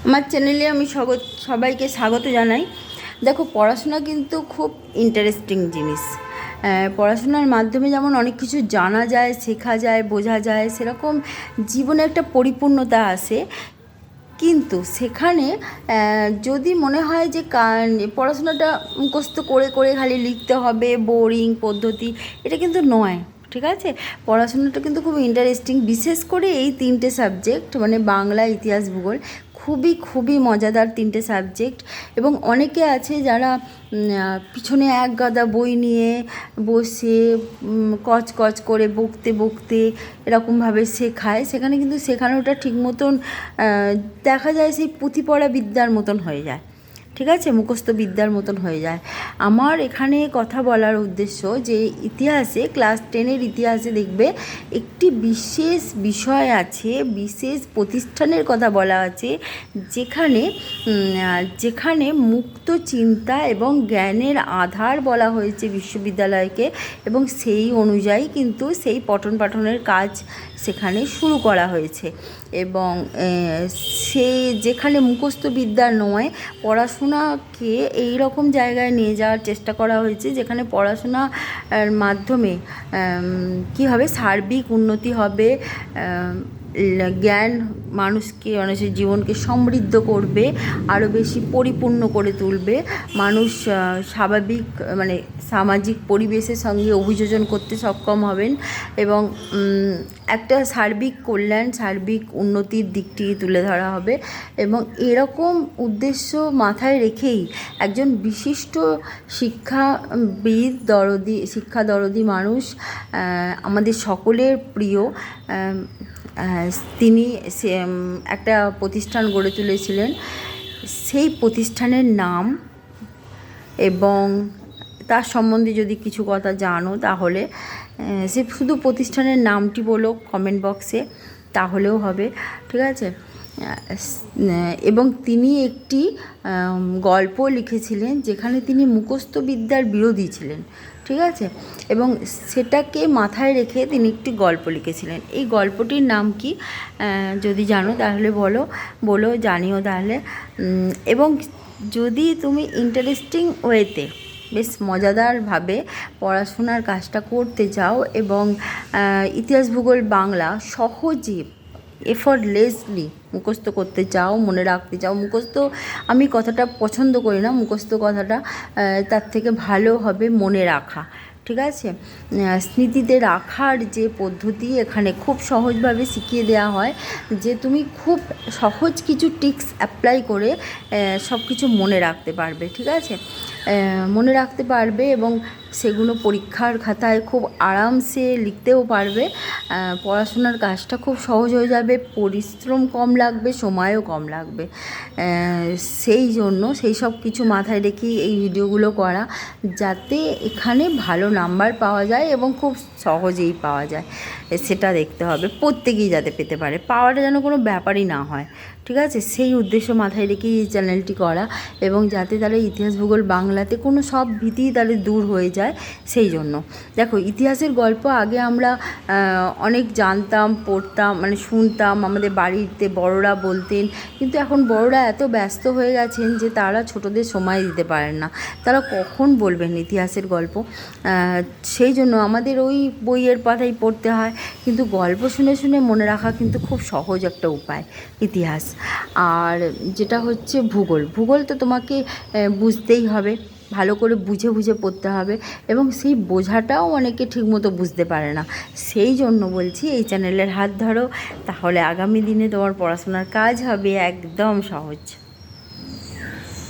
আমার চ্যানেলে আমি সবাইকে স্বাগত জানাই। দেখো, পড়াশোনা কিন্তু খুব ইন্টারেস্টিং জিনিস। পড়াশোনার মাধ্যমে যেমন অনেক কিছু জানা যায়, শেখা যায়, বোঝা যায়, সেরকম জীবনে একটা পরিপূর্ণতা আসে। কিন্তু সেখানে যদি মনে হয় যে পড়াশোনাটা মুখস্থ করে করে খালি লিখতে হবে, বোরিং পদ্ধতি, এটা কিন্তু নয়। ঠিক আছে, পড়াশোনাটা কিন্তু খুব ইন্টারেস্টিং। বিশেষ করে এই তিনটে সাবজেক্ট, মানে বাংলা, ইতিহাস, ভূগোল, খুবই খুবই মজাদার তিনটে সাবজেক্ট। এবং অনেকে আছে যারা পিছনে এক গাদা বই নিয়ে বসে কচ কচ করে বকতে বকতে এরকমভাবে শেখায়। সেখানে কিন্তু শেখানোটা ঠিক মতন দেখা যায় সেই পুঁথি পড়া বিদ্যার মতন হয়ে যায়। ঠিক আছে, মুখস্থ বিদ্যার মতন হয়ে যায়। আমার এখানে কথা বলার উদ্দেশ্য যে ইতিহাসে, ক্লাস 10-এর ইতিহাসে দেখবে একটি বিশেষ বিষয় আছে, বিশেষ প্রতিষ্ঠানের কথা বলা আছে, যেখানে যেখানে মুক্ত চিন্তা এবং জ্ঞানের আধার বলা হয়েছে বিশ্ববিদ্যালয়কে। এবং সেই অনুযায়ী কিন্তু সেই পঠন পাঠনের কাজ সেখানে শুরু করা হয়েছে। এবং সে যেখানে মুখস্থ বিদ্যা নয়, পড়াশোনাকে এই রকম জায়গায় নিয়ে যাওয়ার চেষ্টা করা হয়েছে যেখানে পড়াশোনার মাধ্যমে কী হবে, সার্বিক উন্নতি হবে, জ্ঞান মানুষের জীবনকে সমৃদ্ধ করবে, আরও বেশি পরিপূর্ণ করে তুলবে। মানুষ স্বাভাবিক, মানে সামাজিক পরিবেশের সঙ্গে অভিযোজন করতে সক্ষম হবেন এবং একটা সার্বিক কল্যাণ, সার্বিক উন্নতির দিকটি তুলে ধরা হবে। এবং এরকম উদ্দেশ্য মাথায় রেখেই একজন বিশিষ্ট শিক্ষা দরদি মানুষ, আমাদের সকলের প্রিয়, তিনি একটা প্রতিষ্ঠান গড়ে তুলেছিলেন। সেই প্রতিষ্ঠানের নাম এবং তার সম্বন্ধে যদি কিছু কথা জানো তাহলে সে শুধু প্রতিষ্ঠানের নামটি বলো কমেন্ট বক্সে, তাহলেও হবে। ঠিক আছে, এবং তিনি একটি গল্প লিখেছিলেন যেখানে তিনি মুখস্থ বিদ্যার বিরোধী ছিলেন। ঠিক আছে, এবং সেটাকে মাথায় রেখে তিনি একটি গল্প লিখেছিলেন। এই গল্পটির নাম কি যদি জানো তাহলে বলো জানিও তাহলে। এবং যদি তুমি ইন্টারেস্টিং ওয়েতে, বেশ মজাদারভাবে পড়াশোনার কাজটা করতে চাও এবং ইতিহাস, ভূগোল, বাংলা সহজে এফর্টলেসলি মুখস্থ করতে চাও, মনে রাখতে চাও, মুখস্থ আমি কথাটা পছন্দ করি না, মুখস্থ কথাটা তার থেকে ভালো হবে মনে রাখা। ঠিক আছে, স্মৃতিতে রাখার যে পদ্ধতি এখানে খুব সহজভাবে শিখিয়ে দেওয়া হয়, যে তুমি খুব সহজ কিছু টিক্স অ্যাপ্লাই করে সব কিছু মনে রাখতে পারবে। ঠিক আছে, মনে রাখতে পারবে এবং সেগুলো পরীক্ষার খাতায় খুব আরামসে লিখতেও পারবে। পড়াশোনার কাজটা খুব সহজ হয়ে যাবে, পরিশ্রম কম লাগবে, সময়ও কম লাগবে। সেই জন্য সেই সব কিছু মাথায় রেখেই এই ভিডিওগুলো করা, যাতে এখানে ভালো নাম্বার পাওয়া যায় এবং খুব সহজেই পাওয়া যায় সেটা দেখতে হবে। প্রত্যেকেই যাতে পেতে পারে, পাওয়াটা যেন কোনো ব্যাপারই না হয়। ঠিক আছে, সেই উদ্দেশ্য মাথায় রেখেই এই চ্যানেলটি করা, এবং যাতে তাহলে ইতিহাস, ভূগোল, বাংলাতে কোনো সব ভীতি তাহলে দূর হয়ে যায়। সেই জন্য দেখো, ইতিহাসের গল্প আগে আমরা অনেক জানতাম, পড়তাম, মানে শুনতাম, আমাদের বাড়িতে বড়রা বলতেন। কিন্তু এখন বড়রা এত ব্যস্ত হয়ে গেছেন যে তারা ছোটদের সময় দিতে পারেন না, তারা কখন বলবেন ইতিহাসের গল্প। সেই জন্য আমাদের ওই বইয়ের পাতাই পড়তে হয়। কিন্তু গল্প শুনে শুনে মনে রাখা কিন্তু খুব সহজ একটা উপায় ইতিহাস। আর যেটা হচ্ছে ভূগোল তো তোমাকে বুঝতেই হবে, ভালো করে বুঝে বুঝে পড়তে হবে, এবং সেই বোঝাটাও অনেকে ঠিকমতো বুঝতে পারে না। সেই জন্য বলছি এই চ্যানেলের হাত ধরো, তাহলে আগামী দিনে তোমার পড়াশোনার কাজ হবে একদম সহজ।